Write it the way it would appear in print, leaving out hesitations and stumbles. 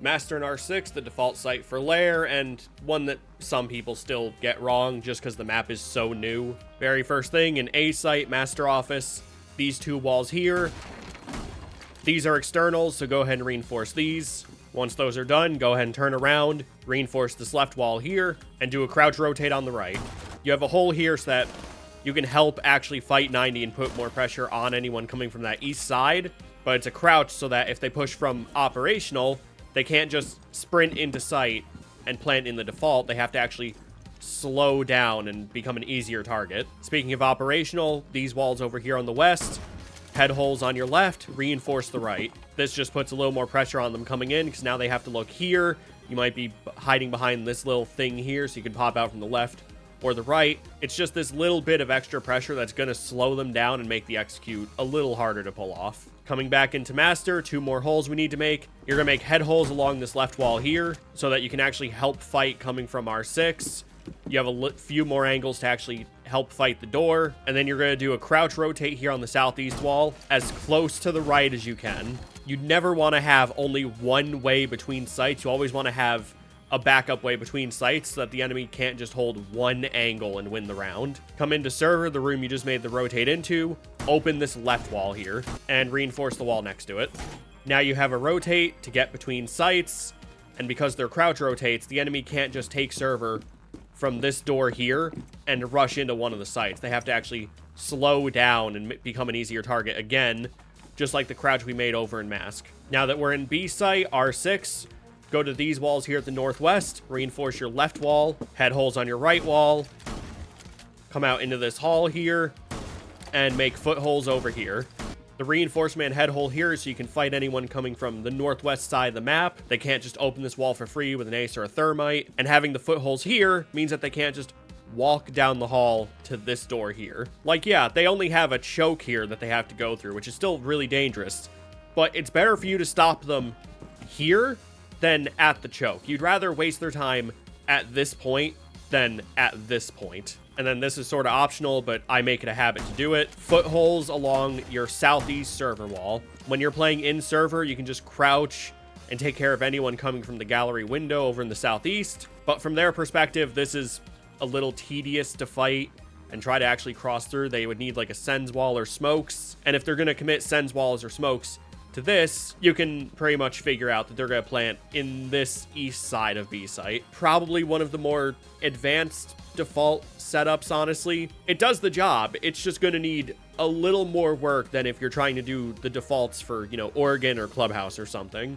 Master-R6, the default site for lair, and one that some people still get wrong just because the map is so new. Very first thing, an A site, master office, these two walls here. These are externals, so go ahead and reinforce these. Once those are done, go ahead and turn around, reinforce this left wall here, and do a crouch rotate on the right. You have a hole here so that you can help actually fight 90 and put more pressure on anyone coming from that east side, but it's a crouch so that if they push from operational, they can't just sprint into sight and plant in the default. They have to actually slow down and become an easier target. Speaking of operational, these walls over here on the west, head holes on your left, reinforce the right. This just puts a little more pressure on them coming in because now they have to look here. You might be hiding behind this little thing here so you can pop out from the left or the right. It's just this little bit of extra pressure that's going to slow them down and make the execute a little harder to pull off. Coming back into master, two more holes we need to make. You're going to make head holes along this left wall here so that you can actually help fight coming from R6. You have a few more angles to actually help fight the door. And then you're going to do a crouch rotate here on the southeast wall as close to the right as you can. You never want to have only one way between sites. You always want to have a backup way between sites so that the enemy can't just hold one angle and win the round. Come into server, the room you just made the rotate into, open this left wall here, and reinforce the wall next to it. Now you have a rotate to get between sites, and because they're crouch rotates, the enemy can't just take server from this door here and rush into one of the sites. They have to actually slow down and become an easier target again, just like the crouch we made over in Mask. Now that we're in B site, R6, go to these walls here at the northwest, reinforce your left wall, head holes on your right wall, come out into this hall here, and make footholes over here. The reinforcement head hole here is so you can fight anyone coming from the northwest side of the map. They can't just open this wall for free with an ace or a thermite. And having the footholes here means that they can't just walk down the hall to this door here. Like, yeah, they only have a choke here that they have to go through, which is still really dangerous. But it's better for you to stop them here than at the choke. You'd rather waste their time at this point than at this point. And then this is sort of optional, but I make it a habit to do it. Footholes along your southeast server wall. When you're playing in server, you can just crouch and take care of anyone coming from the gallery window over in the southeast. But from their perspective, this is a little tedious to fight and try to actually cross through. They would need like a sends wall or smokes. And if they're going to commit sends walls or smokes to this, you can pretty much figure out that they're going to plant in this east side of B site. Probably one of the more advanced default setups, honestly. It does the job. It's just going to need a little more work than if you're trying to do the defaults for, you know, Oregon or Clubhouse or something.